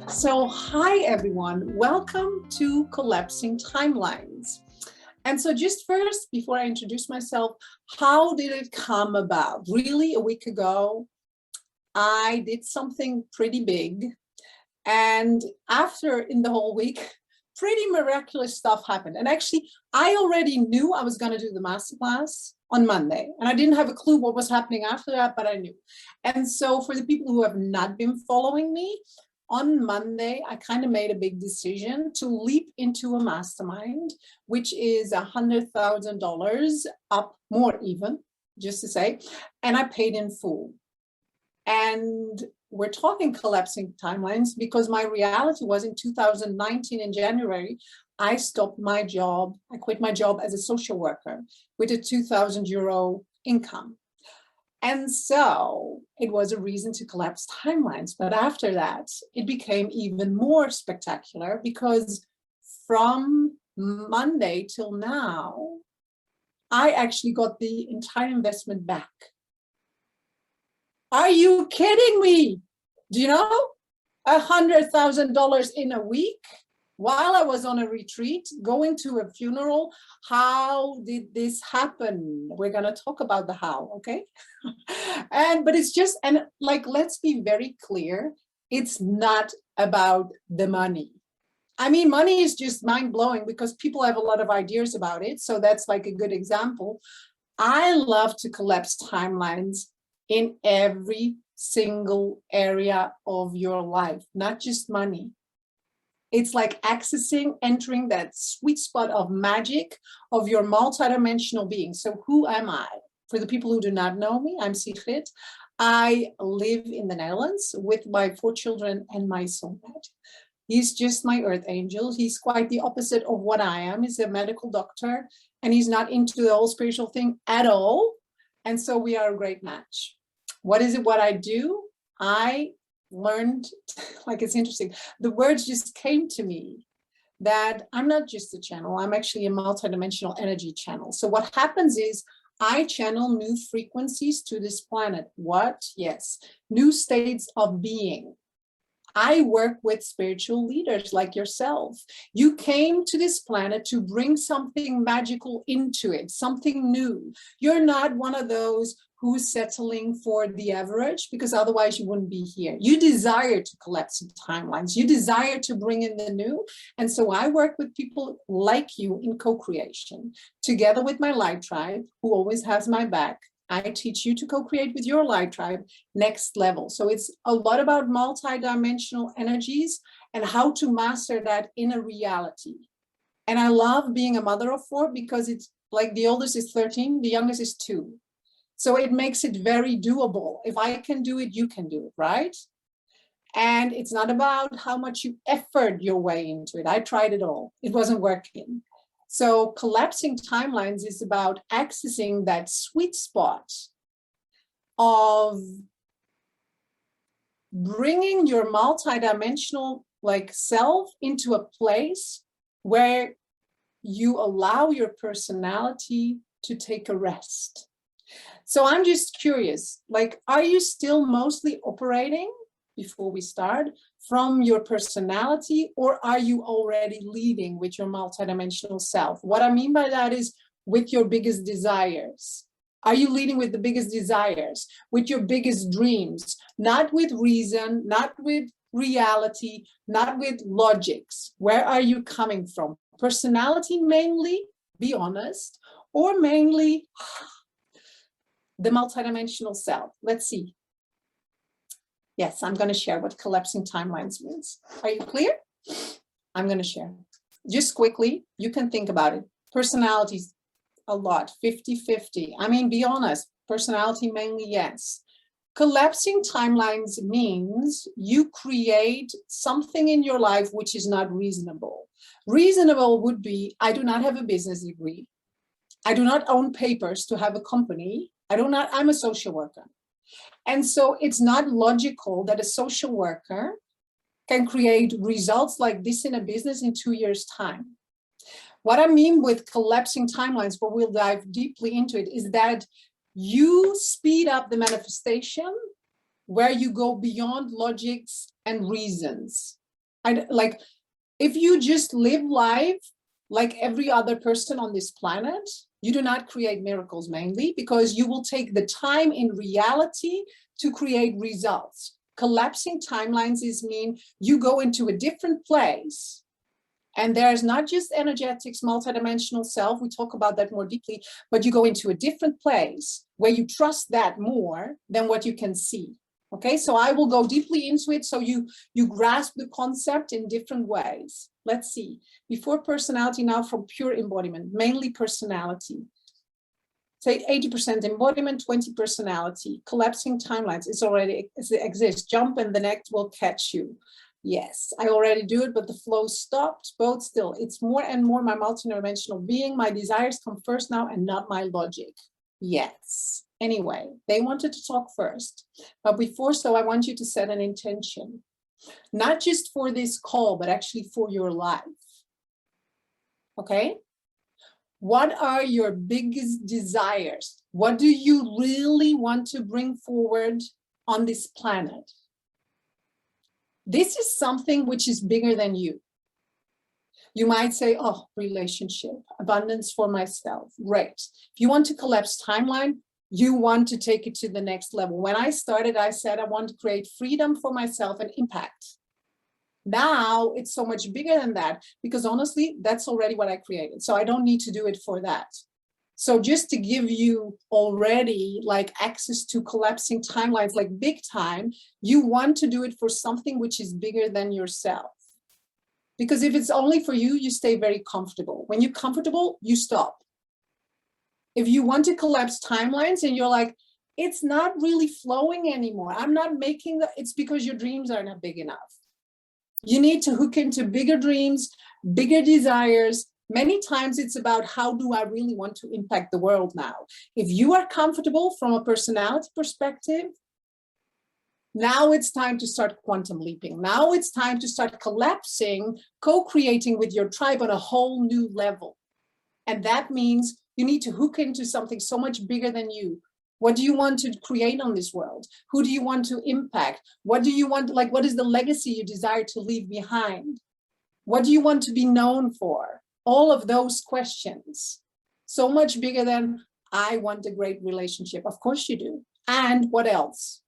So, hi everyone, welcome to Collapsing Timelines. And so, just first, before I introduce myself, how did it come about? Really, a week ago, I did something pretty big. And after, in the whole week, pretty miraculous stuff happened. And actually, I already knew I was going to do the masterclass on Monday. And I didn't have a clue what was happening after that, but I knew. And so, for the people who have not been following me, on Monday, I kind of made a big decision to leap into a mastermind, which is $100,000 up more even, just to say, and I paid in full. And we're talking collapsing timelines because my reality was in 2019 in January, I stopped my job. I quit my job as a social worker with a €2,000 income. And so it was a reason to collapse timelines. But after that, it became even more spectacular because from Monday till now, I actually got the entire investment back. Are you kidding me? Do you know? $100,000 in a week while I was on a retreat, going to a funeral. How did this happen? We're going to talk about the how, okay? But it's just, and like, let's be very clear. It's not about the money. I mean, money is just mind blowing because people have a lot of ideas about it. So that's like a good example. I love to collapse timelines in every single area of your life, not just money. It's like accessing, entering that sweet spot of magic of your multidimensional being. So who am I? For the people who do not know me, I'm Sigrid. I live in the Netherlands with my 4 children and my soulmate. He's just my earth angel. He's quite the opposite of what I am. He's a medical doctor and he's not into the whole spiritual thing at all. And so we are a great match. What is it what I do? I learned, like, it's interesting, the words just came to me that I'm not just a channel, I'm actually a multidimensional energy channel. So what happens is I channel new frequencies to this planet. What? Yes, new states of being. I work with spiritual leaders like yourself. You came to this planet to bring something magical into it, something new. You're not one of those who's settling for the average, because otherwise you wouldn't be here. You desire to collapse timelines. You desire to bring in the new. And so I work with people like you in co-creation, together with my light tribe, who always has my back. I teach you to co-create with your light tribe next level. So it's a lot about multidimensional energies and how to master that in a reality. And I love being a mother of 4 because it's like the oldest is 13, the youngest is 2. So it makes it very doable. If I can do it, you can do it, right? And it's not about how much you effort your way into it. I tried it all. It wasn't working. So collapsing timelines is about accessing that sweet spot of bringing your multidimensional like self into a place where you allow your personality to take a rest. So I'm just curious, like, are you still mostly operating, before we start, from your personality, or are you already leading with your multidimensional self? What I mean by that is with your biggest desires. Are you leading with the biggest desires, with your biggest dreams, not with reason, not with reality, not with logics? Where are you coming from? Personality mainly, be honest, or mainly the multidimensional self? Let's see. Yes, I'm going to share what collapsing timelines means. Are you clear? I'm going to share. Just quickly, you can think about it. Personalities, a lot, 50-50. I mean, be honest, personality mainly, yes. Collapsing timelines means you create something in your life which is not reasonable. Reasonable would be, I do not have a business degree. I do not own papers to have a company. I'm a social worker. And so it's not logical that a social worker can create results like this in a business in 2 years' time. What I mean with collapsing timelines, but we'll dive deeply into it, is that you speed up the manifestation where you go beyond logics and reasons. Like, if you just live life like every other person on this planet, you do not create miracles, mainly because you will take the time in reality to create results. Collapsing timelines is mean you go into a different place. And there's not just energetics, multidimensional self, we talk about that more deeply, but you go into a different place where you trust that more than what you can see. Okay, so I will go deeply into it so you grasp the concept in different ways. Let's see. Before personality, now from pure embodiment, mainly personality. Say 80% embodiment, 20 personality. Collapsing timelines, it exists. Jump and the next will catch you. Yes, I already do it, but the flow stopped. Both still. It's more and more my multidimensional being. My desires come first now and not my logic. Yes. Anyway, they wanted to talk first. But before so, I want you to set an intention. Not just for this call, but actually for your life. Okay? What are your biggest desires? What do you really want to bring forward on this planet? This is something which is bigger than you. You might say, oh, relationship, abundance for myself. Great. If you want to collapse timeline, you want to take it to the next level. When I started, I said, I want to create freedom for myself and impact. Now it's so much bigger than that, because honestly, that's already what I created. So I don't need to do it for that. So just to give you already like access to collapsing timelines, like big time, you want to do it for something which is bigger than yourself. Because if it's only for you, you stay very comfortable. When you're comfortable, you stop. If you want to collapse timelines and you're like, it's not really flowing anymore, I'm not making it's because your dreams are not big enough. You need to hook into bigger dreams, bigger desires. Many times it's about how do I really want to impact the world now? If you are comfortable from a personality perspective, now it's time to start quantum leaping. Now it's time to start collapsing, co-creating with your tribe on a whole new level. And that means you need to hook into something so much bigger than you. What do you want to create on this world? Who do you want to impact? What do you want, like, what is the legacy you desire to leave behind? What do you want to be known for? All of those questions. So much bigger than, I want a great relationship. Of course you do. And what else?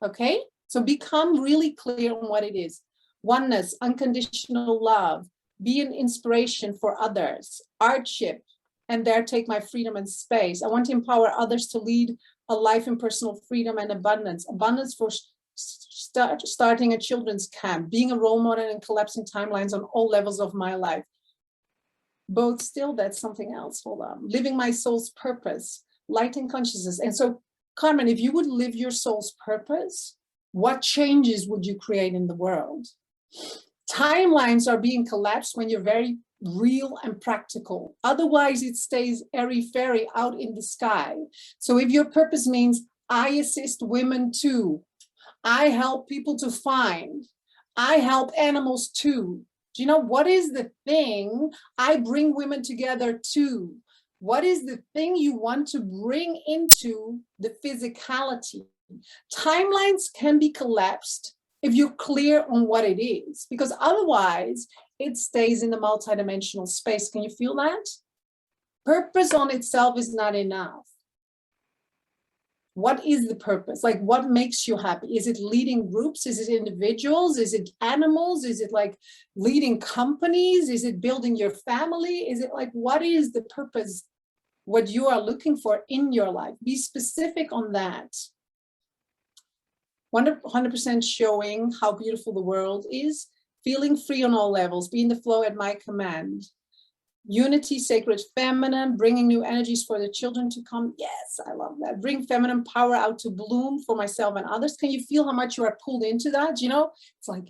Okay? So become really clear on what it is. Oneness, unconditional love, be an inspiration for others, artship, and there take my freedom and space. I want to empower others to lead a life in personal freedom and abundance. Abundance for starting a children's camp, being a role model and collapsing timelines on all levels of my life. Both still, that's something else. Hold on. Living my soul's purpose, light and consciousness. And so, Carmen, if you would live your soul's purpose, what changes would you create in the world? Timelines are being collapsed when you're very real and practical. Otherwise, it stays airy-fairy out in the sky. So if your purpose means I assist women too, I help people to find, I help animals too. Do you know what is the thing I bring women together to? What is the thing you want to bring into the physicality? Timelines can be collapsed if you're clear on what it is, because otherwise it stays in the multidimensional space. Can you feel that? Purpose on itself is not enough. What is the purpose? Like, what makes you happy? Is it leading groups? Is it individuals? Is it animals? Is it like leading companies? Is it building your family? Is it like, what is the purpose? What you are looking for in your life? Be specific on that. 100% showing how beautiful the world is, feeling free on all levels, be in the flow at my command. Unity, sacred feminine, bringing new energies for the children to come. Yes, I love that. Bring feminine power out to bloom for myself and others. Can you feel how much you are pulled into that? You know, it's like,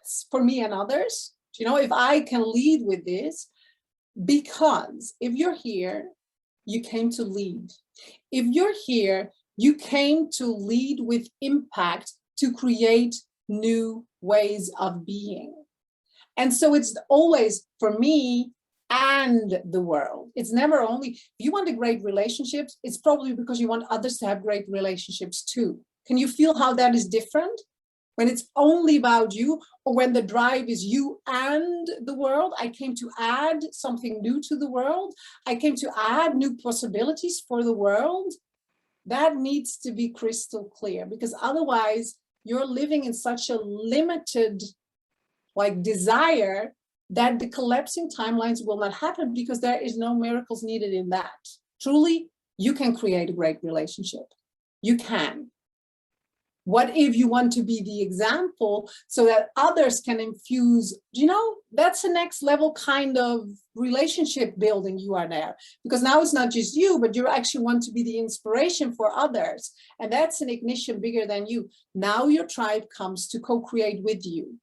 it's for me and others. You know, if I can lead with this, because if you're here, you came to lead. If you're here, you came to lead with impact to create new ways of being. And so it's always, for me, and the world. It's never only, if you want a great relationship, it's probably because you want others to have great relationships too. Can you feel how that is different? when it's only about you, or when the drive is you and the world. I came to add something new to the world. I came to add new possibilities for the world. That needs to be crystal clear, because otherwise you're living in such a limited desire that the collapsing timelines will not happen, because there is no miracles needed in that. Truly, you can create a great relationship. You can. What if you want to be the example so that others can infuse, that's the next level kind of relationship building you are there. Because now it's not just you, but you actually want to be the inspiration for others. And that's an ignition bigger than you. Now your tribe comes to co-create with you.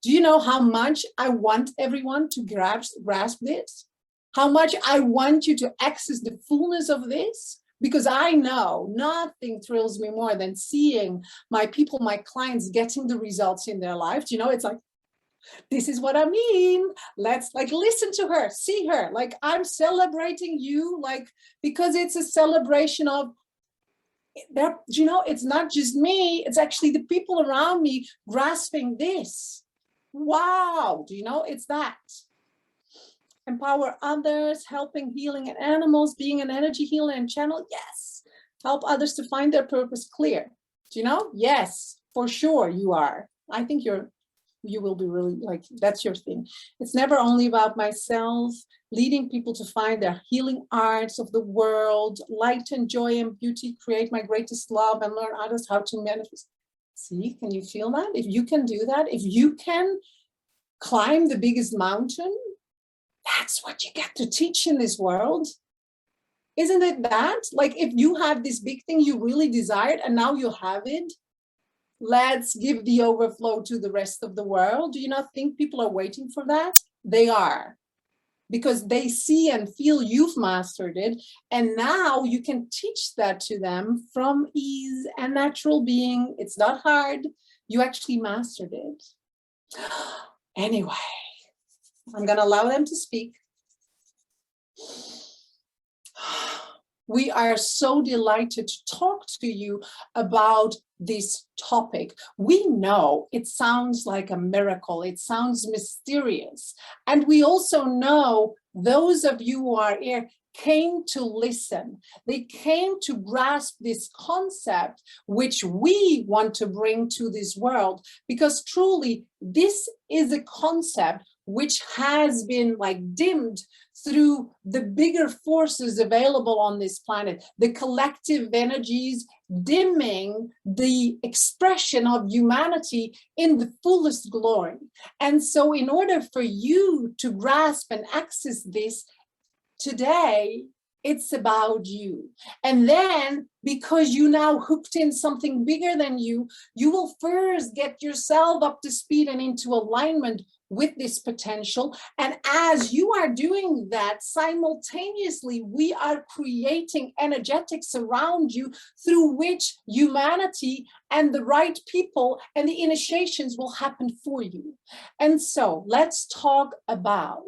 Do you know how much I want everyone to grasp this? How much I want you to access the fullness of this? Because I know nothing thrills me more than seeing my people, my clients getting the results in their life. It's like, this is what I mean. Let's listen to her, see her. I'm celebrating you, because it's a celebration of that, it's not just me, it's actually the people around me grasping this. Wow, it's that. Empower others, helping, healing and animals, being an energy healer and channel. Yes. Help others to find their purpose clear. Yes, for sure you are. I think you will be really that's your thing. It's never only about myself, leading people to find their healing arts of the world, light and joy and beauty, create my greatest love and learn others how to manifest. See, can you feel that? If you can do that, if you can climb the biggest mountain, that's what you get to teach in this world. Isn't it that? If you have this big thing you really desired and now you have it, let's give the overflow to the rest of the world. Do you not think people are waiting for that? They are. Because they see and feel you've mastered it. And now you can teach that to them from ease and natural being. It's not hard. You actually mastered it. Anyway. I'm going to allow them to speak. We are so delighted to talk to you about this topic. We know it sounds like a miracle. It sounds mysterious. And we also know those of you who are here came to listen. They came to grasp this concept, which we want to bring to this world, because truly this is a concept which has been dimmed through the bigger forces available on this planet, the collective energies dimming the expression of humanity in the fullest glory. And so in order for you to grasp and access this today, it's about you. And then, because you now hooked in something bigger than you, you will first get yourself up to speed and into alignment with this potential. And as you are doing that, simultaneously, we are creating energetics around you through which humanity and the right people and the initiations will happen for you. And so let's talk about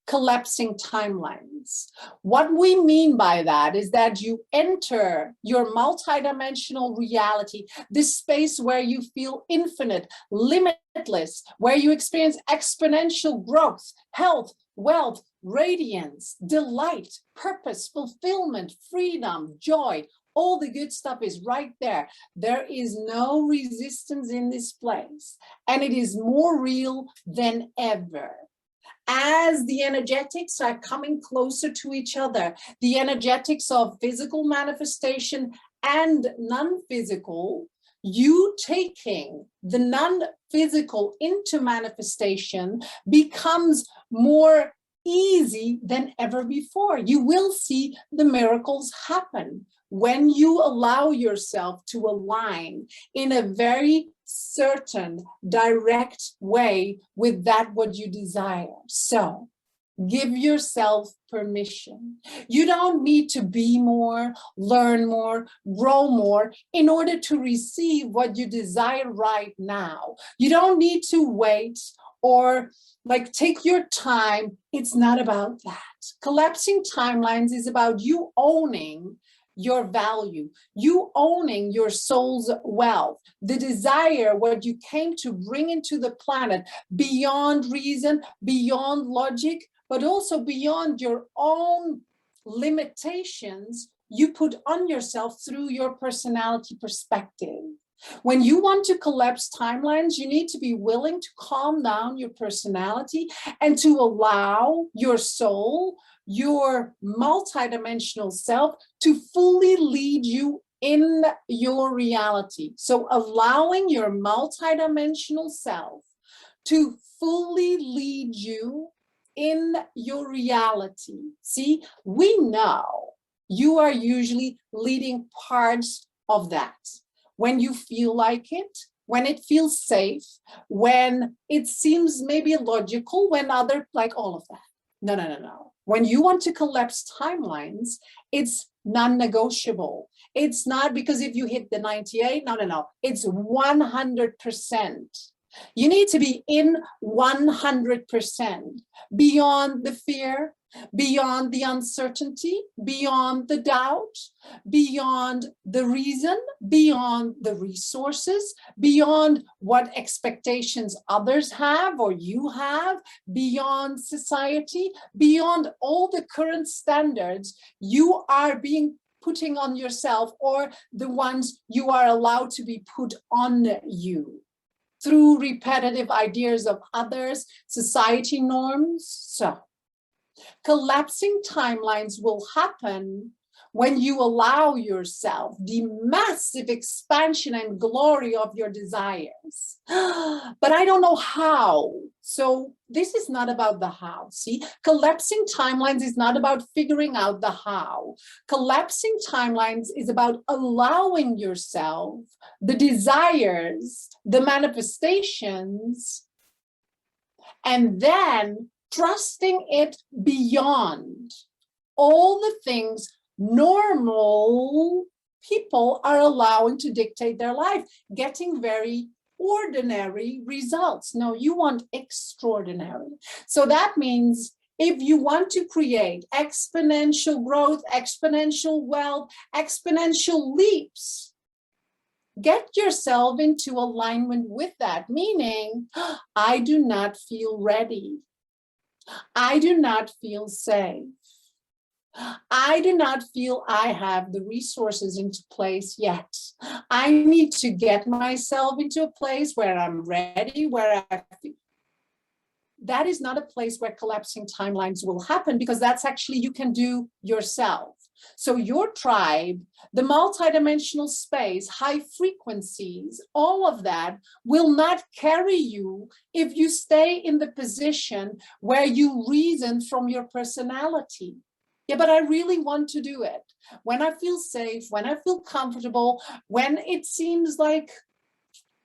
collapsing timelines. What we mean by that is that you enter your multidimensional reality, this space where you feel infinite, limitless, where you experience exponential growth, health, wealth, radiance, delight, purpose, fulfillment, freedom, joy. All the good stuff is right there. There is no resistance in this place, and it is more real than ever. As the energetics are coming closer to each other, the energetics of physical manifestation and non-physical, you taking the non-physical into manifestation becomes more easy than ever before. You will see the miracles happen when you allow yourself to align in a very certain, direct way with that what you desire. So give yourself permission. You don't need to be more, learn more, grow more in order to receive what you desire right now. You don't need to wait or take your time. It's not about that. Collapsing timelines is about you owning your value, you owning your soul's wealth, the desire, what you came to bring into the planet beyond reason, beyond logic, but also beyond your own limitations you put on yourself through your personality perspective. When you want to collapse timelines, you need to be willing to calm down your personality and to allow your soul, your multidimensional self, to fully lead you in your reality. So allowing your multidimensional self to fully lead you in your reality. See, we know you are usually leading parts of that. When you feel like it, when it feels safe, when it seems maybe logical, when other, like all of that. No, no, no, no. When you want to collapse timelines, it's non-negotiable. It's not because if you hit the 98, no, no, no. It's 100%. You need to be in 100%, beyond the fear, beyond the uncertainty, beyond the doubt, beyond the reason, beyond the resources, beyond what expectations others have or you have, beyond society, beyond all the current standards you are putting on yourself, or the ones you are allowed to be put on you through repetitive ideas of others, society norms. So collapsing timelines will happen when you allow yourself the massive expansion and glory of your desires. But I don't know how. So this is not about the how. See, collapsing timelines is not about figuring out the how. Collapsing timelines is about allowing yourself the desires, the manifestations, and then trusting it beyond all the things normal people are allowing to dictate their life, getting very ordinary results. No, you want extraordinary. So that means if you want to create exponential growth, exponential wealth, exponential leaps, get yourself into alignment with that, meaning I do not feel ready. I do not feel safe. I do not feel I have the resources into place yet. I need to get myself into a place where I'm ready, where I feel. That is not a place where collapsing timelines will happen, because that's actually you can do yourself. So your tribe, the multidimensional space, high frequencies, all of that will not carry you if you stay in the position where you reason from your personality. Yeah, but I really want to do it. When I feel safe, when I feel comfortable, when it seems like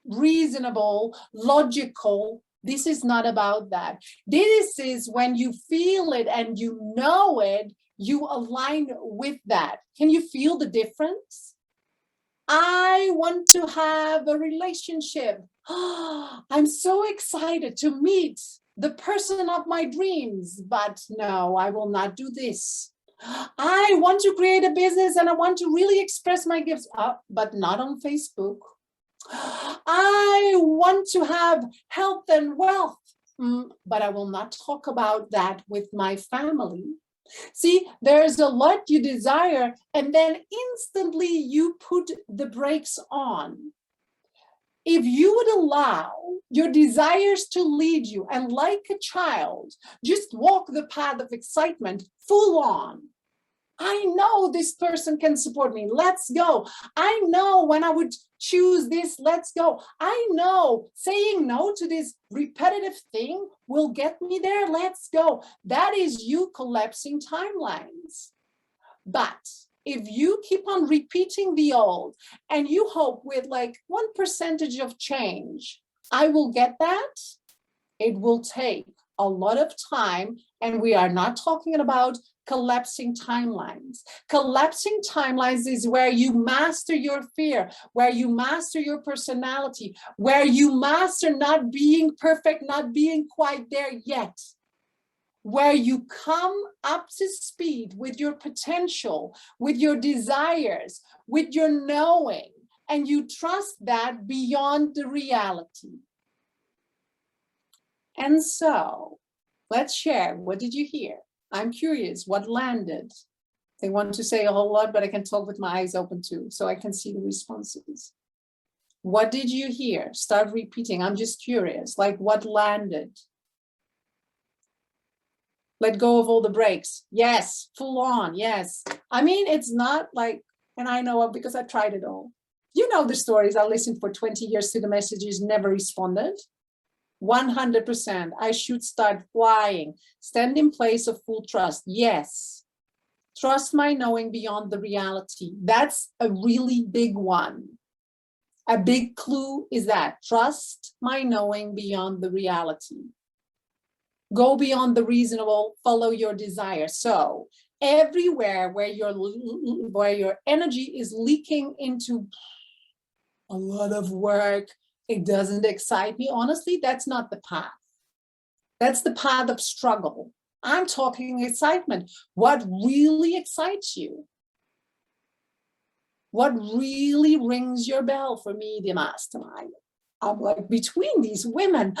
reasonable, logical, this is not about that. This is when you feel it and you know it, you align with that. Can you feel the difference? I want to have a relationship. I'm so excited to meet the person of my dreams, but no, I will not do this. I want to create a business and I want to really express my gifts, but not on Facebook. I want to have health and wealth, but I will not talk about that with my family. See, there's a lot you desire, and then instantly you put the brakes on. If you would allow your desires to lead you, and like a child, just walk the path of excitement full on. I know this person can support me. Let's go. I know when I would choose this, let's go. I know saying no to this repetitive thing will get me there. Let's go. That is you collapsing timelines. But if you keep on repeating the old and you hope with like 1% of change, I will get that, it will take a lot of time. And we are not talking about collapsing timelines. Collapsing timelines is where you master your fear, where you master your personality, where you master not being perfect, not being quite there yet. where you come up to speed with your potential, with your desires, with your knowing, and you trust that beyond the reality. And so let's share. What did you hear? I'm curious, what landed? They want to say a whole lot, but I can talk with my eyes open too, so I can see the responses. What did you hear? Start repeating. I'm just curious, like what landed? Let go of all the brakes. Yes, full on, yes. I mean, it's not like, and I know because I tried it all. You know the stories. I listened for 20 years to the messages, never responded. 100%. I should start flying. Stand in place of full trust. Yes. Trust my knowing beyond the reality. That's a really big one. A big clue is that. Trust my knowing beyond the reality. Go beyond the reasonable, follow your desire. So everywhere where your energy is leaking into a lot of work, it doesn't excite me. Honestly, that's not the path. That's the path of struggle. I'm talking excitement. What really excites you? What really rings your bell for me, the mastermind? I'm like between these women,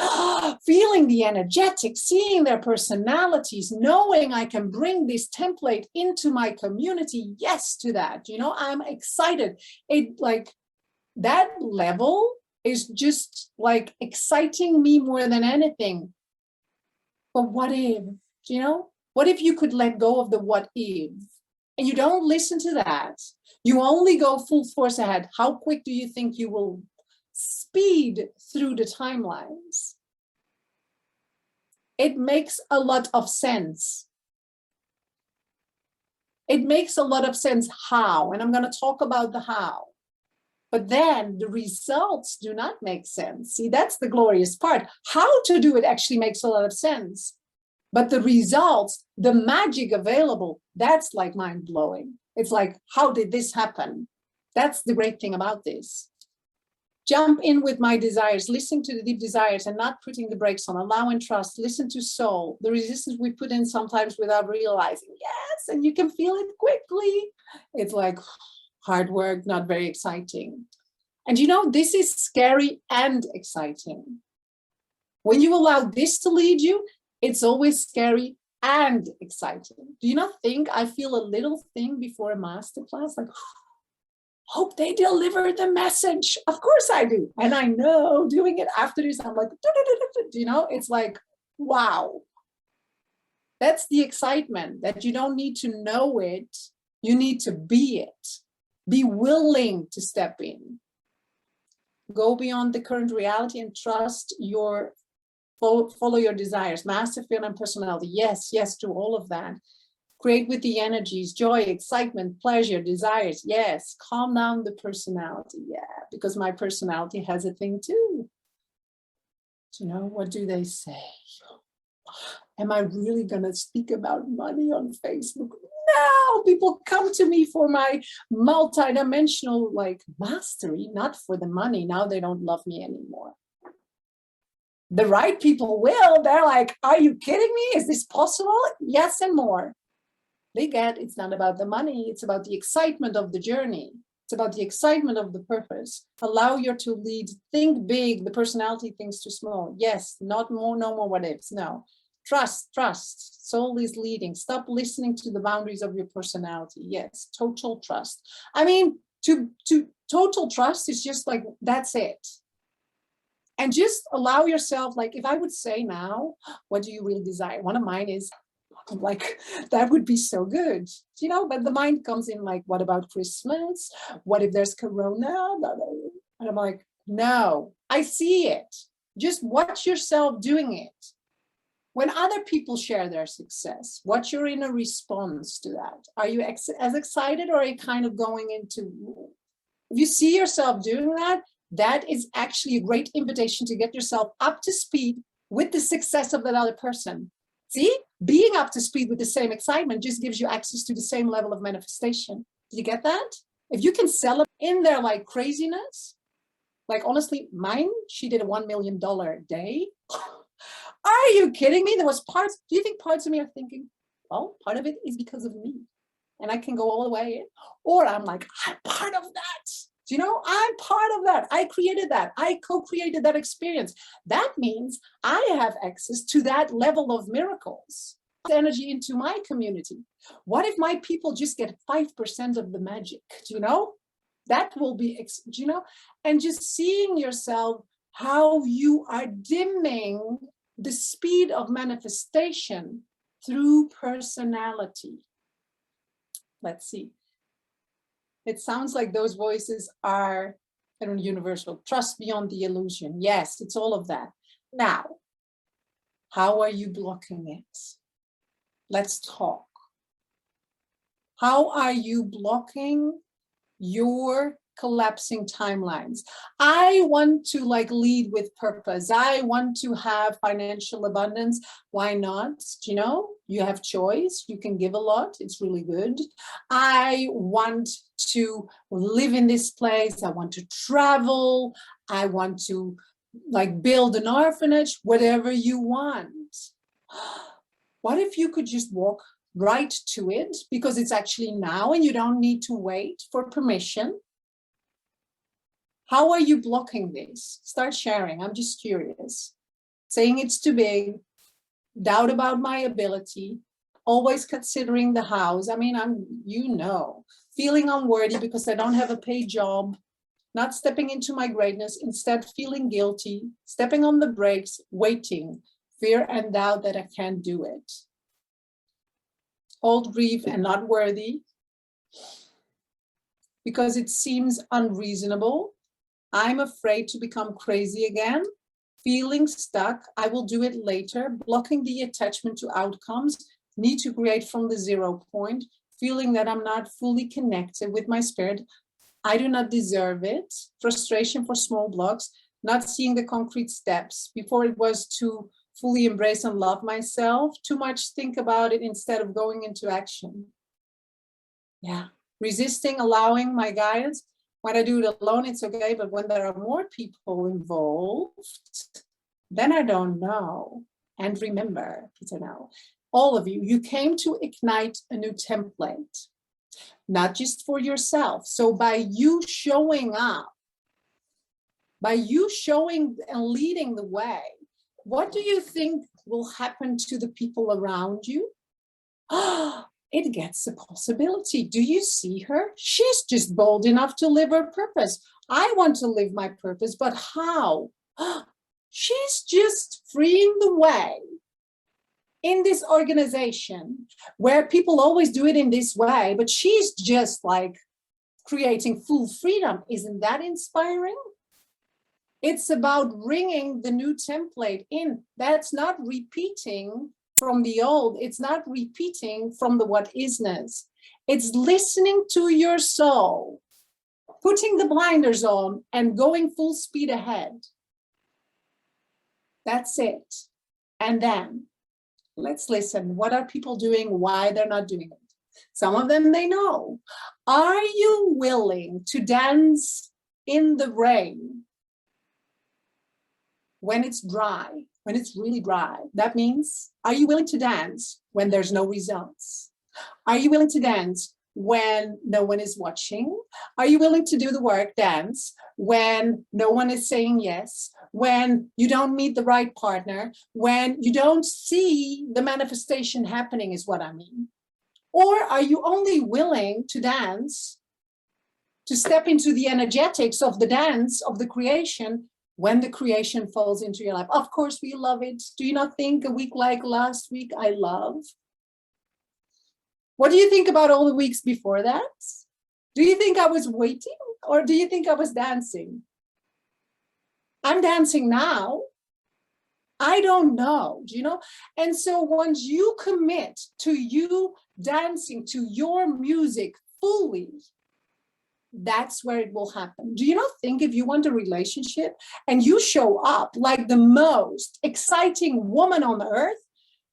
feeling the energetic, seeing their personalities, knowing I can bring this template into my community. Yes to that. You know, I'm excited. It like that level is just like exciting me more than anything. But what if, you know, what if you could let go of the what if? And you don't listen to that. You only go full force ahead. How quick do you think you will speed through the timelines? It makes a lot of sense. It makes a lot of sense how, and I'm going to talk about the how. But then the results do not make sense. See, that's the glorious part. How to do it actually makes a lot of sense. But the results, the magic available, that's like mind blowing. It's like, how did this happen? That's the great thing about this. Jump in with my desires, listen to the deep desires and not putting the brakes on, allow and trust, listen to soul, the resistance we put in sometimes without realizing. Yes, and you can feel it quickly. It's like hard work, not very exciting. And you know, this is scary and exciting. When you allow this to lead you, it's always scary and exciting. Do you not think I feel a little thing before a masterclass? Like, hope they deliver the message. Of course I do. And I know doing it after this, I'm like, you know, it's like, wow. That's the excitement, that you don't need to know it. You need to be it. Be willing to step in. Go beyond the current reality and trust your, follow your desires, master, feel, and personality. Yes, yes to all of that. Create with the energies, joy, excitement, pleasure, desires. Yes, calm down the personality. Yeah, because my personality has a thing too. You know, what do they say? Am I really going to speak about money on Facebook? No, people come to me for my multidimensional like mastery, not for the money. Now they don't love me anymore. The right people will. They're like, are you kidding me? Is this possible? Yes, and more. They get it's not about the money. It's about the excitement of the journey. It's about the excitement of the purpose. Allow you to lead. Think big. The personality thinks too small. Yes, not more, no more what ifs. No. Trust, trust. Soul is leading. Stop listening to the boundaries of your personality. Yes, total trust. I mean, to total trust is just like, that's it. And just allow yourself, like, if I would say now, what do you really desire? One of mine is, I'm like, that would be so good, you know, but the mind comes in like, what about Christmas? What if there's Corona? And I'm like, no, I see it. Just watch yourself doing it. When other people share their success, what's your inner response to that? Are you as excited, or are you kind of going into, if you see yourself doing that, that is actually a great invitation to get yourself up to speed with the success of that other person. See, being up to speed with the same excitement just gives you access to the same level of manifestation. Did you get that? If you can sell it in their like craziness, like honestly, mine, she did a $1 million day. Are you kidding me? There was parts, do you think parts of me are thinking, well, part of it is because of me and I can go all the way in? Or I'm like, I'm part of that. Do you know, I'm part of that. I created that. I co-created that experience. That means I have access to that level of miracles, energy into my community. What if my people just get 5% of the magic? Do you know? That will be, do you know? And just seeing yourself, how you are dimming the speed of manifestation through personality. Let's see. It sounds like those voices are universal. Trust beyond the illusion. Yes, it's all of that. Now, how are you blocking it? Let's talk. How are you blocking your collapsing timelines? I want to lead with purpose. I want to have financial abundance. Why not? You know, you have choice. You can give a lot. It's really good. I want to live in this place. I want to travel. I want to build an orphanage, whatever you want. What if you could just walk right to it, because it's actually now and you don't need to wait for permission? How are you blocking this? Start sharing. I'm just curious. Saying it's too big, doubt about my ability, always considering the house. I mean, feeling unworthy because I don't have a paid job, not stepping into my greatness, instead feeling guilty, stepping on the brakes, waiting, fear and doubt that I can't do it. Old grief and not worthy because it seems unreasonable. I'm afraid to become crazy again, feeling stuck. I will do it later, blocking the attachment to outcomes, need to create from the 0 point, feeling that I'm not fully connected with my spirit. I do not deserve it. Frustration for small blocks, not seeing the concrete steps. Before it was to fully embrace and love myself, too much think about it instead of going into action. Yeah, resisting, allowing my guidance. When I do it alone, it's okay, but when there are more people involved, then I don't know. And remember, Peter, now, all of you, you came to ignite a new template, not just for yourself. So by you showing up, by you showing and leading the way, what do you think will happen to the people around you? It gets a possibility. Do you see her? She's just bold enough to live her purpose. I want to live my purpose, but how? She's just freeing the way in this organization where people always do it in this way, but she's just creating full freedom. Isn't that inspiring? It's about bringing the new template in. That's not repeating from the old. It's not repeating from the what isness. It's listening to your soul, putting the blinders on and going full speed ahead. That's it. And then let's listen. What are people doing? Why they're not doing it? Some of them, they know. Are you willing to dance in the rain when it's dry, when it's really dry? That means, are you willing to dance when there's no results? Are you willing to dance when no one is watching? Are you willing to do the work, dance, when no one is saying yes, when you don't meet the right partner, when you don't see the manifestation happening, is what I mean? Or are you only willing to dance, to step into the energetics of the dance, of the creation, when the creation falls into your life? Of course, we love it. Do you not think a week like last week, I love? What do you think about all the weeks before that? Do you think I was waiting, or do you think I was dancing? I'm dancing now. I don't know, do you know? And so once you commit to you dancing to your music fully, that's where it will happen. Do you not think if you want a relationship and you show up like the most exciting woman on earth,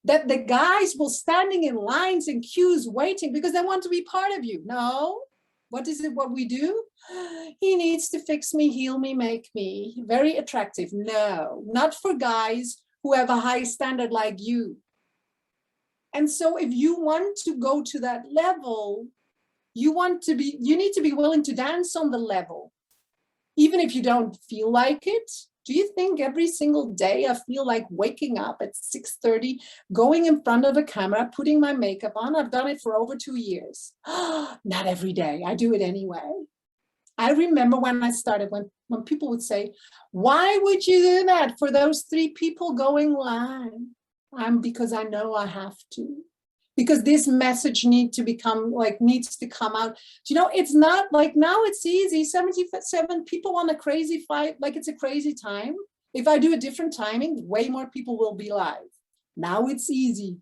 that the guys will standing in lines and queues waiting because they want to be part of you? No. What is it what we do? He needs to fix me, heal me, make me very attractive. No, not for guys who have a high standard like you. And so if you want to go to that level, you need to be willing to dance on the level, even if you don't feel like it. Do you think every single day I feel like waking up at 6:30, going in front of a camera, putting my makeup on? I've done it for over 2 years. Not every day. I do it anyway. I remember when I started, when people would say, why would you do that for those 3 people going live? Because I know I have to. Because this message needs to come out. You know, it's not like now it's easy. 77 people on a crazy fight, like it's a crazy time. If I do a different timing, way more people will be live. Now it's easy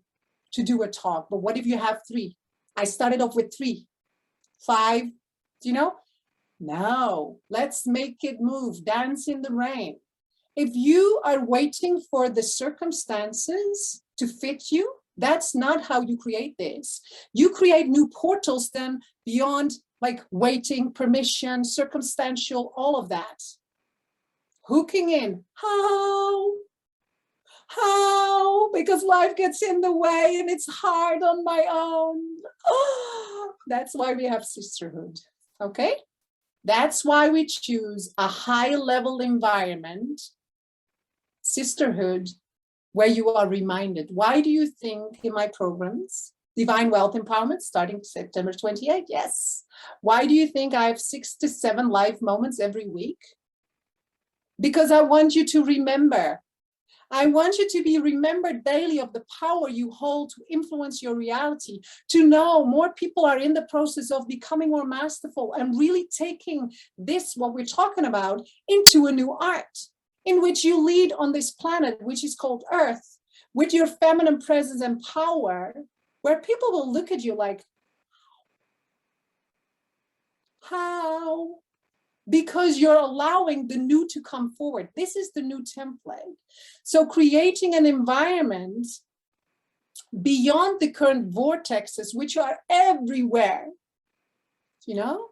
to do a talk, but what if you have 3? I started off with 3, 5, you know? No, let's make it move, dance in the rain. If you are waiting for the circumstances to fit you, that's not how you create this. You create new portals then beyond like waiting, permission, circumstantial, all of that. Hooking in, how? Because life gets in the way and it's hard on my own. That's why we have sisterhood, okay? That's why we choose a high-level environment, sisterhood, where you are reminded. Why do you think in my programs, Divine Wealth Empowerment, starting September 28th? Yes. Why do you think I have 6 to 7 live moments every week? Because I want you to remember. I want you to be remembered daily of the power you hold to influence your reality, to know more people are in the process of becoming more masterful and really taking this, what we're talking about, into a new art in which you lead on this planet, which is called Earth, with your feminine presence and power, where people will look at you like, how? Because you're allowing the new to come forward. This is the new template. So creating an environment beyond the current vortexes, which are everywhere, you know?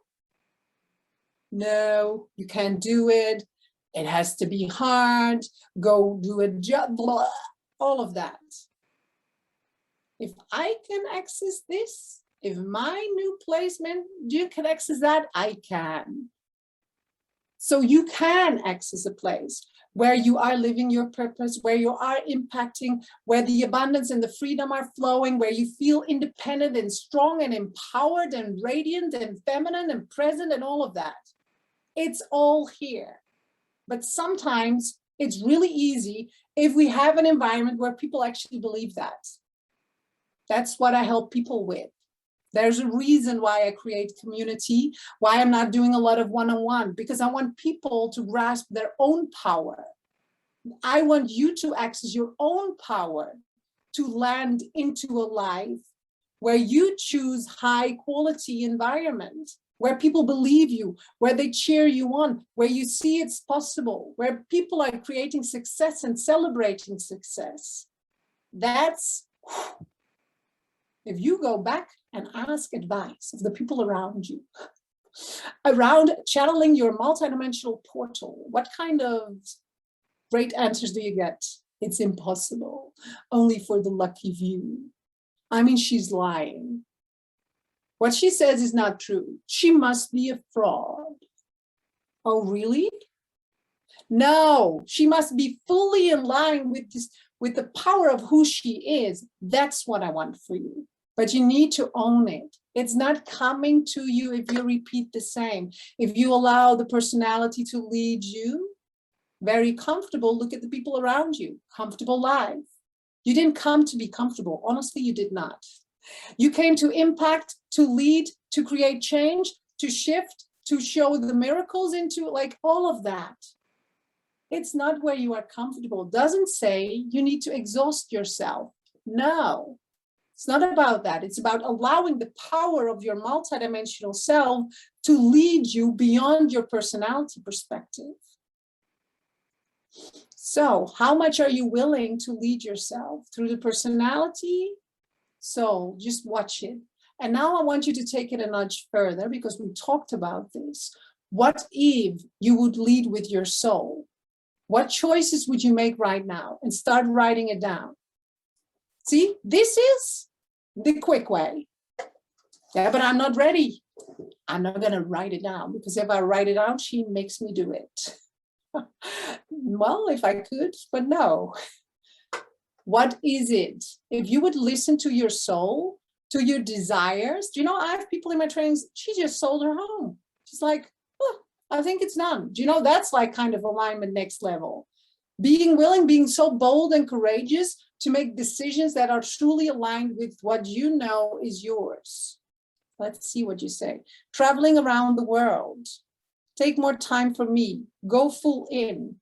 No, you can't do it. It has to be hard. Go do a job, blah, all of that. If I can access this, if my new placement, you can access that, I can. So you can access a place where you are living your purpose, where you are impacting, where the abundance and the freedom are flowing, where you feel independent and strong and empowered and radiant and feminine and present and all of that. It's all here. But sometimes it's really easy if we have an environment where people actually believe that. That's what I help people with. There's a reason why I create community, why I'm not doing a lot of one-on-one, because I want people to grasp their own power. I want you to access your own power to land into a life where you choose high quality environment, where people believe you, where they cheer you on, where you see it's possible, where people are creating success and celebrating success. That's, if you go back and ask advice of the people around you, around channeling your multidimensional portal, what kind of great answers do you get? It's impossible, only for the lucky few. I mean, she's lying. What she says is not true. She must be a fraud. Oh, really? No, she must be fully in line with this, with the power of who she is. That's what I want for you. But you need to own it. It's not coming to you if you repeat the same. If you allow the personality to lead you, very comfortable, look at the people around you, comfortable life. You didn't come to be comfortable. Honestly, you did not. You came to impact, to lead, to create change, to shift, to show the miracles into like all of that. It's not where you are comfortable. It doesn't say you need to exhaust yourself. No. It's not about that. It's about allowing the power of your multidimensional self to lead you beyond your personality perspective. So, how much are you willing to lead yourself through the personality? So, just watch it. And now I want you to take it a notch further because we talked about this. What if you would lead with your soul? What choices would you make right now? And start writing it down. See, this is the quick way. Yeah, but I'm not ready. I'm not going to write it down, because if I write it down, she makes me do it. Well, if I could, but no. What is it? If you would listen to your soul, to your desires, do you know, I have people in my trainings, she just sold her home. She's like, oh, I think it's done. Do you know, that's like kind of alignment next level. Being willing, being so bold and courageous to make decisions that are truly aligned with what you know is yours. Let's see what you say. Traveling around the world. Take more time for me. Go full in.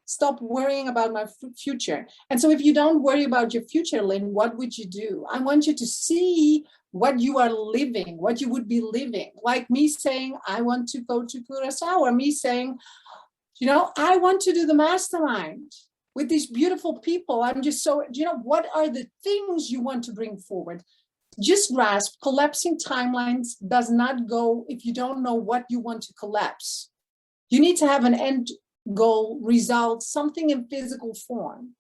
Stop worrying about my future. And so if you don't worry about your future, Lynn, what would you do? I want you to see what you are living, what you would be living. Like me saying, I want to go to Curacao, or me saying, you know, I want to do the mastermind with these beautiful people. I'm just so, you know, what are the things you want to bring forward? Just grasp, collapsing timelines does not go if you don't know what you want to collapse. You need to have an end goal, result, something in physical form.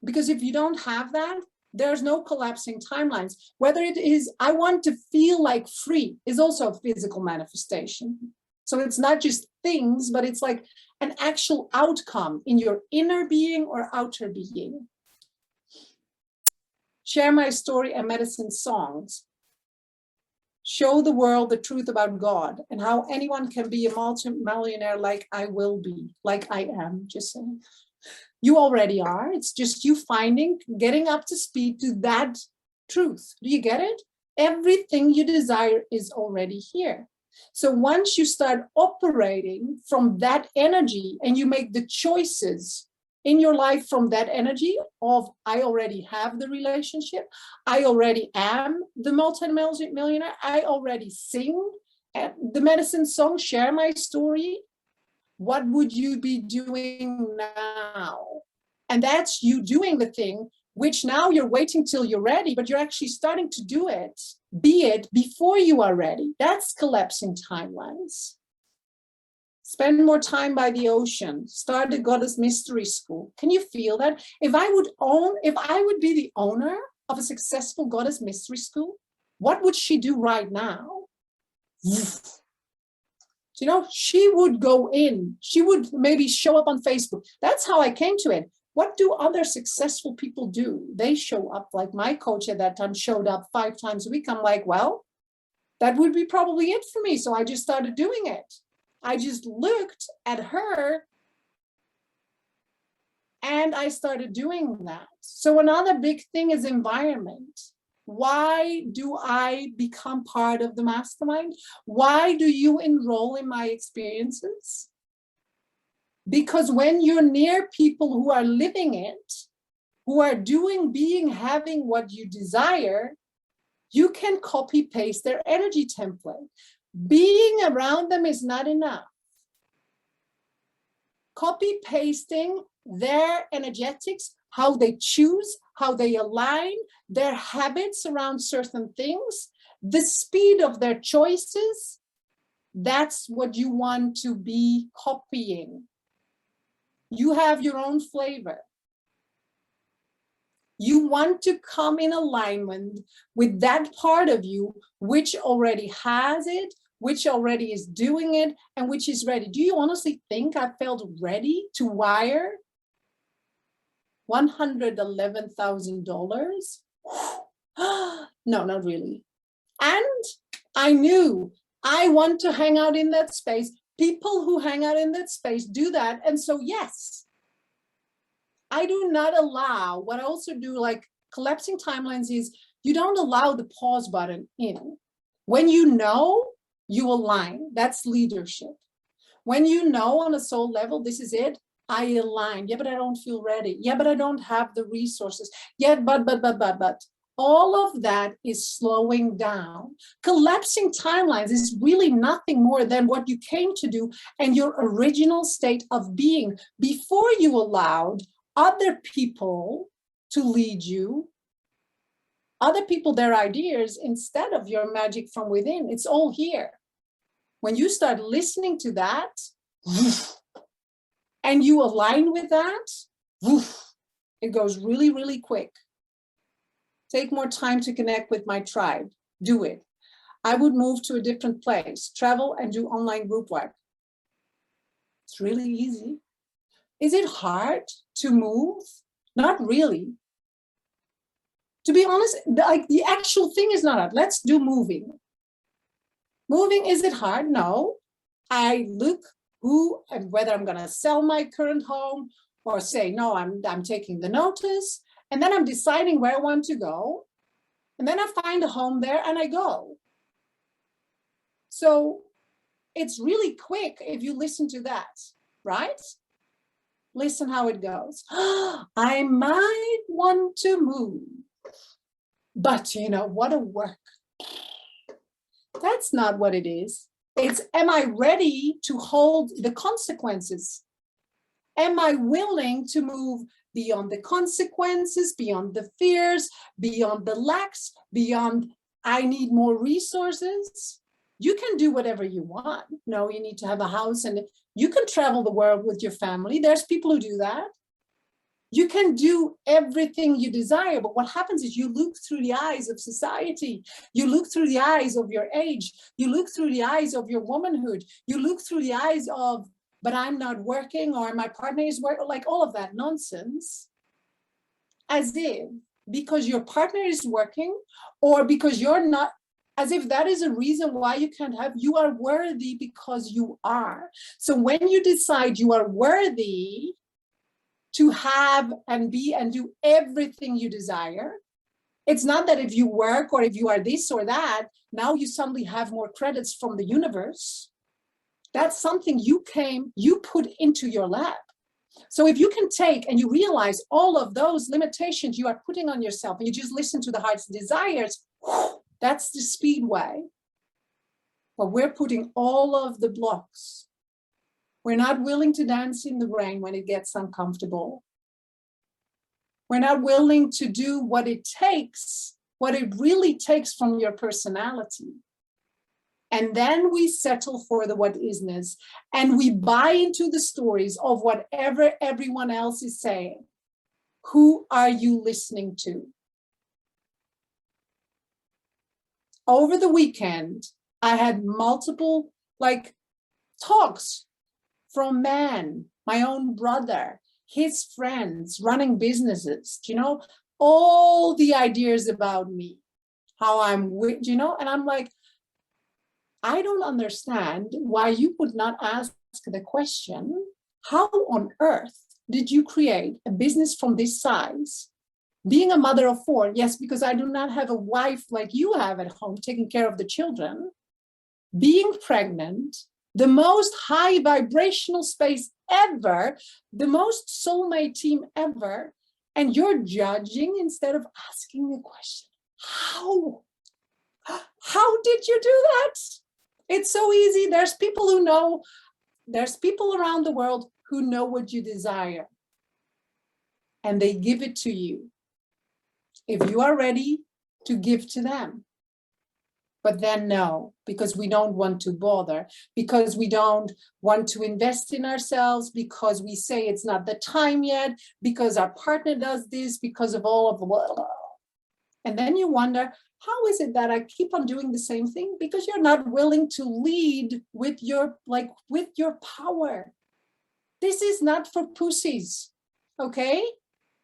Because if you don't have that, there's no collapsing timelines. Whether it is, I want to feel like free, is also a physical manifestation. So it's not just things, but it's like an actual outcome in your inner being or outer being. Share my story and medicine songs. Show the world the truth about God and how anyone can be a multi-millionaire like I will be, like I am, just saying. You already are. It's just you finding, getting up to speed to that truth. Do you get it? Everything you desire is already here. So once you start operating from that energy and you make the choices in your life from that energy of, I already have the relationship, I already am the multi-millionaire, I already sing the medicine song, share my story, what would you be doing now? And that's you doing the thing, which now you're waiting till you're ready, but you're actually starting to do it, be it before you are ready. That's collapsing timelines. Spend more time by the ocean. Start the Goddess Mystery School. Can you feel that? If I would be the owner of a successful Goddess Mystery School, what would she do right now? You know, she would go in. She would maybe show up on Facebook. That's how I came to it. What do other successful people do? They show up, like my coach at that time showed up 5 times a week. I'm like, well, that would be probably it for me. So I just started doing it. I just looked at her and I started doing that. So another big thing is environment. Why do I become part of the mastermind? Why do you enroll in my experiences? Because when you're near people who are living it, who are doing, being, having what you desire, you can copy paste their energy template. Being around them is not enough. Copy pasting their energetics, how they choose, how they align, their habits around certain things, the speed of their choices, that's what you want to be copying. You have your own flavor. You want to come in alignment with that part of you which already has it, which already is doing it, and which is ready. Do you honestly think I felt ready to wire $111,000? No, not really. And I knew I want to hang out in that space. People who hang out in that space do that. And so, yes, I do not allow, what I also do, like collapsing timelines, is you don't allow the pause button in. When you know, you align. That's leadership. When you know on a soul level, this is it, I align. Yeah, but I don't feel ready. Yeah, but I don't have the resources. Yeah, but. All of that is slowing down. Collapsing timelines is really nothing more than what you came to do and your original state of being before you allowed other people to lead you, other people, their ideas, instead of your magic from within. It's all here. When you start listening to that, and you align with that, it goes really, really quick. Take more time to connect with my tribe. Do it. I would move to a different place, travel and do online group work. It's really easy. Is it hard to move? Not really. To be honest, like the actual thing is not hard. Let's do moving. Moving, is it hard? No. I look who and whether I'm going to sell my current home or say, no, I'm taking the notice. And then I'm deciding where I want to go. And then I find a home there and I go. So it's really quick if you listen to that, right? Listen how it goes. I might want to move, but you know, what a work. That's not what it is. It's, am I ready to hold the consequences? Am I willing to move beyond the consequences, beyond the fears, beyond the lacks, beyond I need more resources? You can do whatever you want. No, you need to have a house and you can travel the world with your family. There's people who do that. You can do everything you desire, but what happens is you look through the eyes of society. You look through the eyes of your age. You look through the eyes of your womanhood. You look through the eyes of, but I'm not working, or my partner is working, like all of that nonsense. As if because your partner is working or because you're not, as if that is a reason why you can't have, you are worthy because you are. So when you decide you are worthy to have and be and do everything you desire, it's not that if you work or if you are this or that, now you suddenly have more credits from the universe. That's something you put into your lap. So if you can take and you realize all of those limitations you are putting on yourself and you just listen to the heart's desires, that's the speedway. But we're putting all of the blocks. We're not willing to dance in the rain when it gets uncomfortable. We're not willing to do what it takes, what it really takes from your personality. And then we settle for the what isness and we buy into the stories of whatever everyone else is saying. Who are you listening to? Over the weekend, I had multiple talks from men, my own brother, his friends, running businesses, all the ideas about me, how I'm, and I'm like, I don't understand why you would not ask the question, how on earth did you create a business from this size? Being a mother of 4, yes, because I do not have a wife like you have at home taking care of the children. Being pregnant, the most high vibrational space ever, the most soulmate team ever, and you're judging instead of asking the question, how? How did you do that? It's so easy. There's people who know, there's people around the world who know what you desire, and they give it to you if you are ready to give to them. But then no, because we don't want to bother, because we don't want to invest in ourselves, because we say it's not the time yet, because our partner does this, because of all of the blah, blah. And then you wonder, how is it that I keep on doing the same thing? Because you're not willing to lead with your power. This is not for pussies, okay?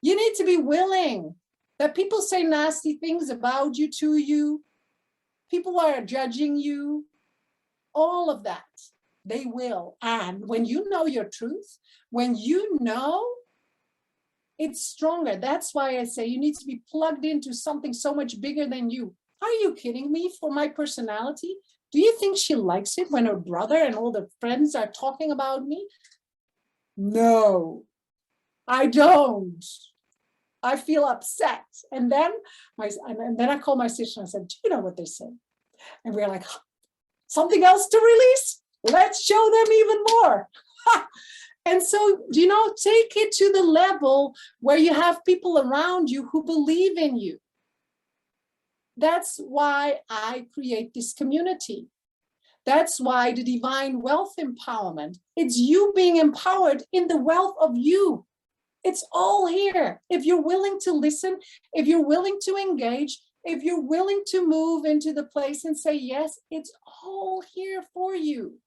You need to be willing. That people say nasty things about you, to you, people are judging you, all of that, they will. And when you know your truth, when you know, it's stronger. That's why I say you need to be plugged into something so much bigger than you. Are you kidding me? For my personality, do you think she likes it when her brother and all the friends are talking about me? No, I don't. I feel upset. And then I called my sister and I said, do you know what they said? And we're like, something else to release? Let's show them even more. And so, take it to the level where you have people around you who believe in you. That's why I create this community. That's why the divine wealth empowerment, it's you being empowered in the wealth of you. It's all here. If you're willing to listen, if you're willing to engage, if you're willing to move into the place and say, yes, it's all here for you.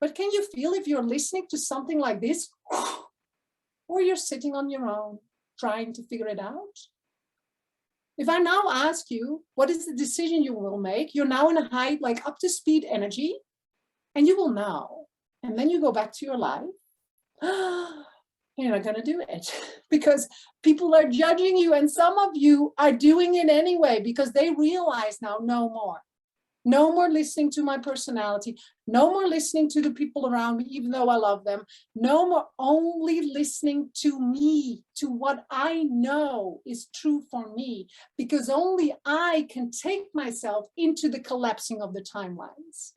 But can you feel if you're listening to something like this, or you're sitting on your own, trying to figure it out? If I now ask you, what is the decision you will make? You're now in a high, like up to speed energy, and you will know. And then you go back to your life. You're not going to do it because people are judging you. And some of you are doing it anyway because they realize now, no more. No more listening to my personality. No more listening to the people around me, even though I love them. No more only listening to me, to what I know is true for me, because only I can take myself into the collapsing of the timelines.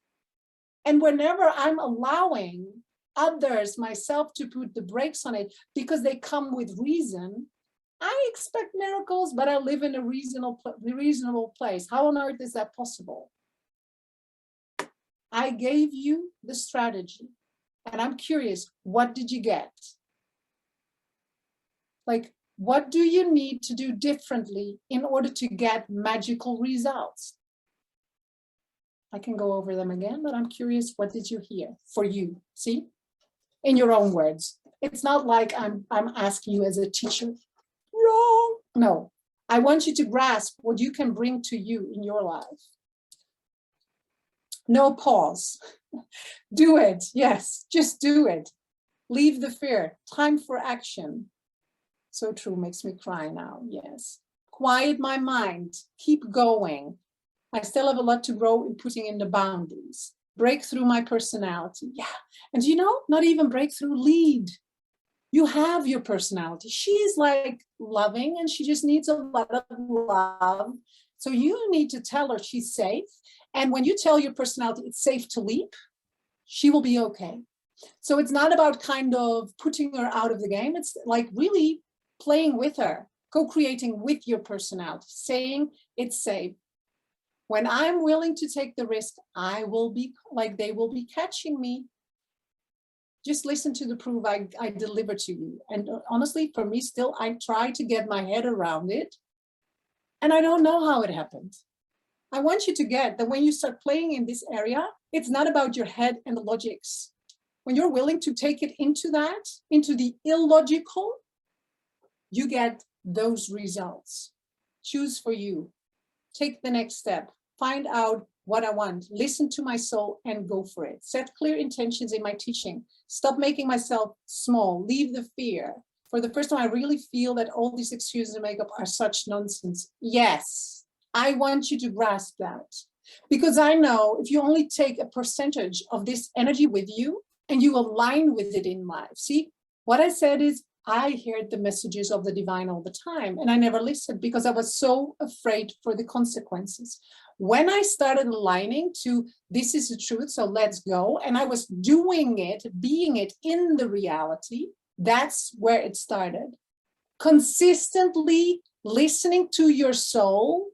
And whenever I'm allowing others, myself, to put the brakes on it because they come with reason, I expect miracles, but I live in a reasonable place. How on earth is that possible? I gave you the strategy, and I'm curious, what did you get? Like, what do you need to do differently in order to get magical results? I can go over them again, but I'm curious, what did you hear for you? See, in your own words. It's not like I'm asking you as a teacher. Wrong. No, I want you to grasp what you can bring to you in your life. No pause. Do it. Yes, just do it. Leave the fear. Time for action. So true, makes me cry now. Yes. Quiet my mind. Keep going. I still have a lot to grow in putting in the boundaries. Break through my personality. Yeah. And you know, not even break through, lead. You have your personality. She's like loving and she just needs a lot of love. So you need to tell her she's safe. And when you tell your personality it's safe to leap, she will be okay. So it's not about kind of putting her out of the game. It's like really playing with her, co-creating with your personality, saying it's safe. When I'm willing to take the risk, I will be like, they will be catching me. Just listen to the proof I deliver to you. And honestly, for me still, I try to get my head around it. And I don't know how it happened. I want you to get that when you start playing in this area, it's not about your head and the logics. When you're willing to take it into that, into the illogical, you get those results. Choose for you. Take the next step. Find out what I want. Listen to my soul and go for it. Set clear intentions in my teaching. Stop making myself small. Leave the fear. For the first time, I really feel that all these excuses and makeup are such nonsense. Yes. I want you to grasp that, because I know if you only take a percentage of this energy with you and you align with it in life. See, what I said is I heard the messages of the divine all the time and I never listened because I was so afraid for the consequences. When I started aligning to this is the truth, so let's go, and I was doing it, being it in the reality, that's where it started. Consistently listening to your soul,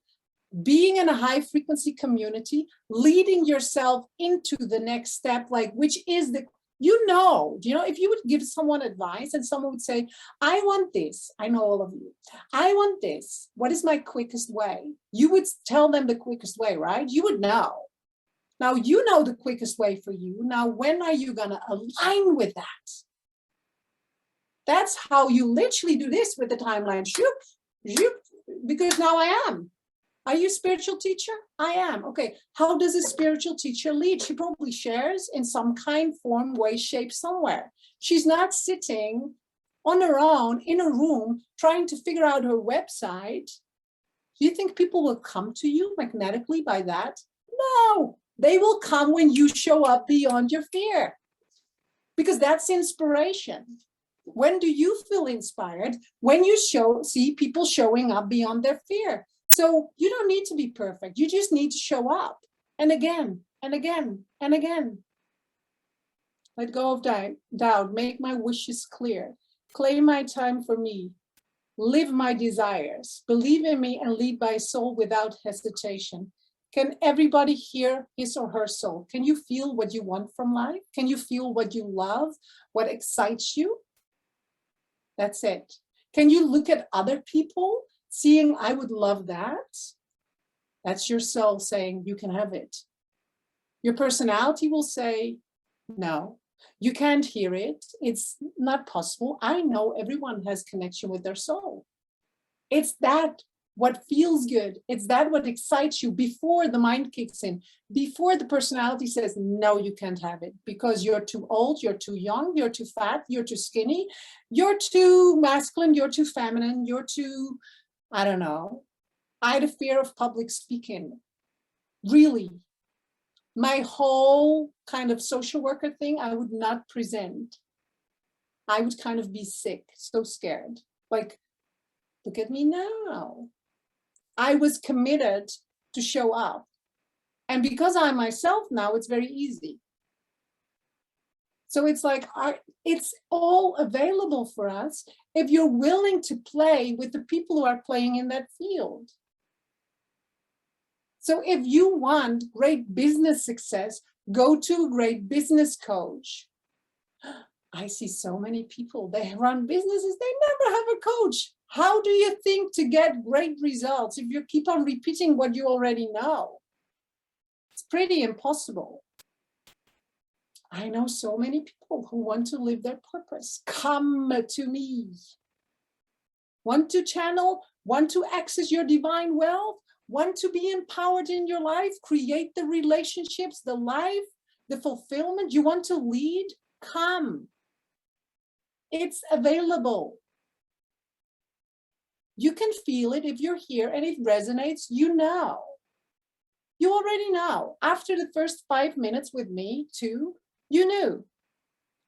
being in a high frequency community, leading yourself into the next step, like which is the, you know, if you would give someone advice and someone would say, I want this, I know all of you, I want this, what is my quickest way? You would tell them the quickest way, right? You would know. Now you know the quickest way for you. Now, when are you gonna align with that? That's how you literally do this with the timeline. Because now I am. Are you a spiritual teacher? I am. Okay. How does a spiritual teacher lead? She probably shares in some kind, form, way, shape somewhere. She's not sitting on her own in a room trying to figure out her website. Do you think people will come to you magnetically by that? No, they will come when you show up beyond your fear, because that's inspiration. When do you feel inspired? When you see people showing up beyond their fear. So you don't need to be perfect. You just need to show up. And again, and again, and again. Let go of doubt. Make my wishes clear. Claim my time for me. Live my desires. Believe in me and lead by soul without hesitation. Can everybody hear his or her soul? Can you feel what you want from life? Can you feel what you love, what excites you? That's it. Can you look at other people, seeing, I would love that? That's your soul saying, you can have it. Your personality will say, no, you can't hear it. It's not possible. I know everyone has connection with their soul. It's that what feels good. It's that what excites you before the mind kicks in, before the personality says, no, you can't have it because you're too old, you're too young, you're too fat, you're too skinny, you're too masculine, you're too feminine, you're too, I don't know. I had a fear of public speaking. Really. My whole kind of social worker thing, I would not present. I would kind of be sick, so scared. Like, look at me now. I was committed to show up. And because I'm myself now, it's very easy. So it's like, it's all available for us if you're willing to play with the people who are playing in that field. So if you want great business success, go to a great business coach. I see so many people, they run businesses, they never have a coach. How do you think to get great results if you keep on repeating what you already know? It's pretty impossible. I know so many people who want to live their purpose. Come to me. Want to channel, want to access your divine wealth, want to be empowered in your life, create the relationships, the life, the fulfillment. You want to lead? Come. It's available. You can feel it if you're here and it resonates, you know. You already know. After the first 5 minutes with me, too, you knew.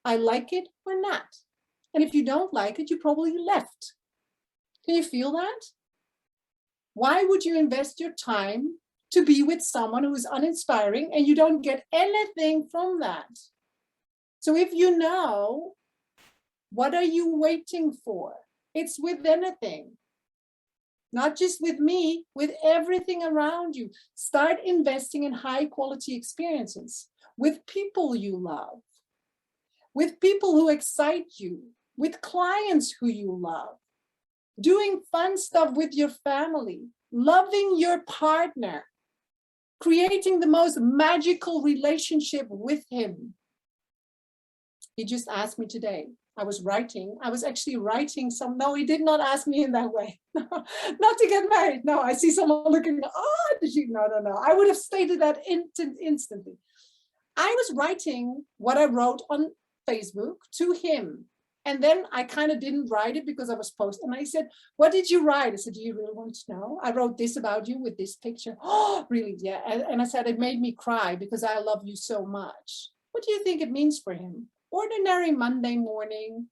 I like it or not. And if you don't like it, you probably left. Can you feel that? Why would you invest your time to be with someone who is uninspiring and you don't get anything from that? So if you know, what are you waiting for? It's with anything. Not just with me, with everything around you. Start investing in high quality experiences with people you love, with people who excite you, with clients who you love, doing fun stuff with your family, loving your partner, creating the most magical relationship with him. He just asked me today. I was actually writing some, no, he did not ask me in that way. Not to get married. No, I see someone looking, oh, did you? No. I would have stated that instantly. I was writing what I wrote on Facebook to him. And then I kind of didn't write it because I was posting. And I said, what did you write? I said, do you really want to know? I wrote this about you with this picture. Oh, really? Yeah. And I said, it made me cry because I love you so much. What do you think it means for him? Ordinary Monday morning,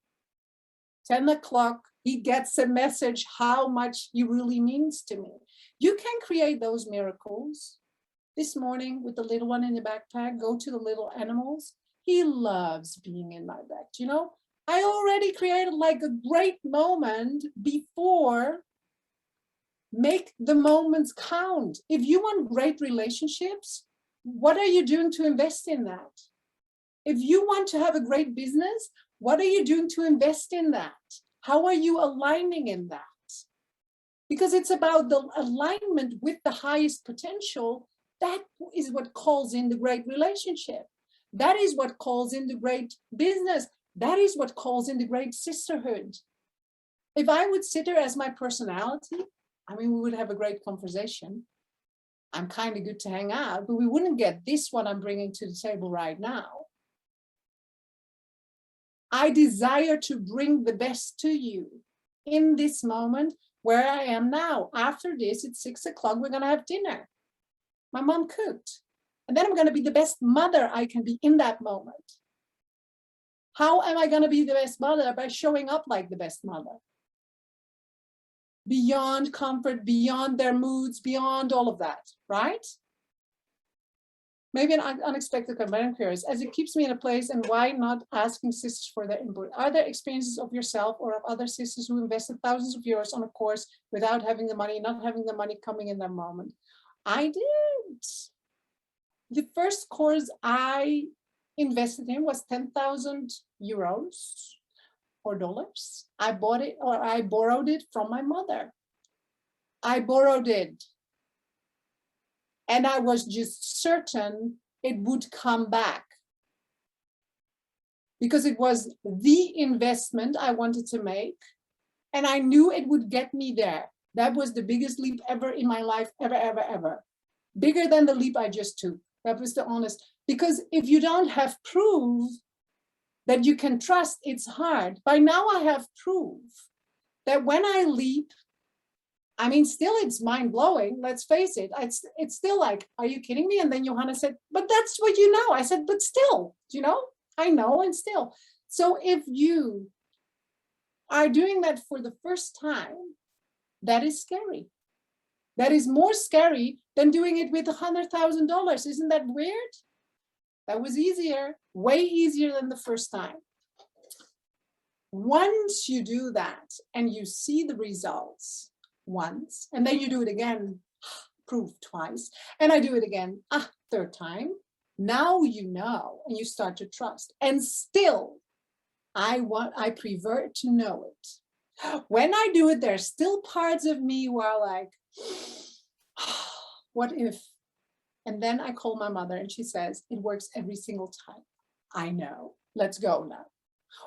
10 o'clock, he gets a message how much he really means to me. You can create those miracles. This morning with the little one in the backpack, go to the little animals. He loves being in my back. You know, I already created like a great moment before. Make the moments count. If you want great relationships, what are you doing to invest in that? If you want to have a great business, what are you doing to invest in that? How are you aligning in that? Because it's about the alignment with the highest potential. That is what calls in the great relationship. That is what calls in the great business. That is what calls in the great sisterhood. If I would sit there as my personality, I mean, we would have a great conversation. I'm kind of good to hang out, but we wouldn't get this one I'm bringing to the table right now. I desire to bring the best to you in this moment where I am now. After this, it's 6 o'clock, we're going to have dinner. My mom cooked. And then I'm going to be the best mother I can be in that moment. How am I going to be the best mother? By showing up like the best mother. Beyond comfort, beyond their moods, beyond all of that, right? Maybe an unexpected comment. I'm curious, as it keeps me in a place, and why not asking sisters for their input? Are there experiences of yourself or of other sisters who invested thousands of euros on a course without having the money, not having the money coming in that moment? I did. The first course I invested in was 10,000 euros or dollars. I bought it, or I borrowed it from my mother. I borrowed it. And I was just certain it would come back, because it was the investment I wanted to make. And I knew it would get me there. That was the biggest leap ever in my life, ever, ever, ever. Bigger than the leap I just took. That was the honest. Because if you don't have proof that you can trust, it's hard. By now I have proof that when I leap, I mean, still it's mind blowing. Let's face it. It's still like, are you kidding me? And then Johanna said, but that's what you know. I said, but still, you know, I know, and still. So if you are doing that for the first time, that is scary. That is more scary than doing it with $100,000. Isn't that weird? That was easier, way easier than the first time. Once you do that and you see the results once, and then you do it again, proof twice, and I do it again, third time, now you know, and you start to trust. And still, I prefer to know it. When I do it, there's still parts of me who are like, what if? And then I call my mother and she says, it works every single time. I know, let's go now.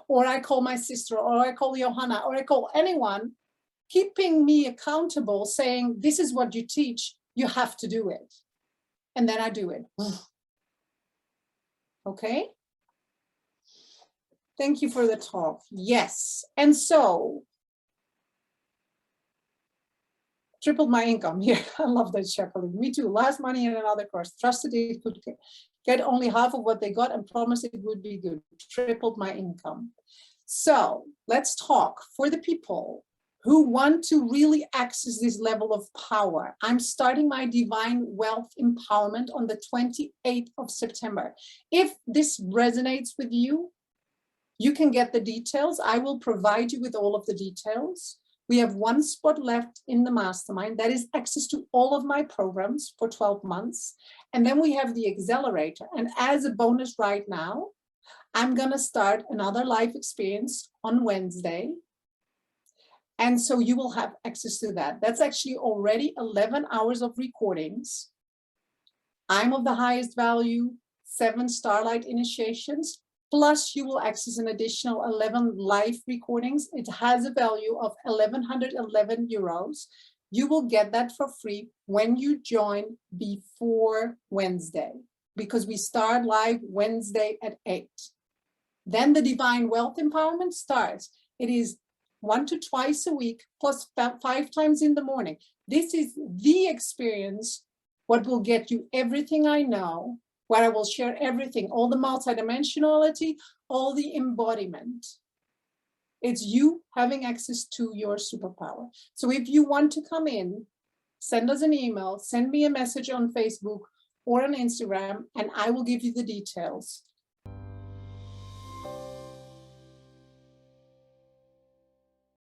Or I call my sister, or I call Johanna, or I call anyone, keeping me accountable, saying, this is what you teach, you have to do it. And then I do it. Okay? Thank you for the talk. Yes. And so, tripled my income here. I love that, Shepherd. Me too. Last money in another course. Trusted it could get only half of what they got and promised it would be good. Tripled my income. So let's talk for the people who want to really access this level of power. I'm starting my Divine Wealth Empowerment on the 28th of September. If this resonates with you, you can get the details. I will provide you with all of the details. We have one spot left in the mastermind. That is access to all of my programs for 12 months. And then we have the accelerator. And as a bonus right now, I'm going to start another live experience on Wednesday. And so you will have access to that. That's actually already 11 hours of recordings. I'm of the highest value, 7 Starlight initiations. Plus, you will access an additional 11 live recordings. It has a value of 1,111 euros. You will get that for free when you join before Wednesday, because we start live Wednesday at 8. Then the Divine Wealth Empowerment starts. It is 1 to twice a week, plus 5 times in the morning. This is the experience, what will get you everything I know, where I will share everything, all the multidimensionality, all the embodiment. It's you having access to your superpower. So if you want to come in, send us an email, send me a message on Facebook or on Instagram, and I will give you the details.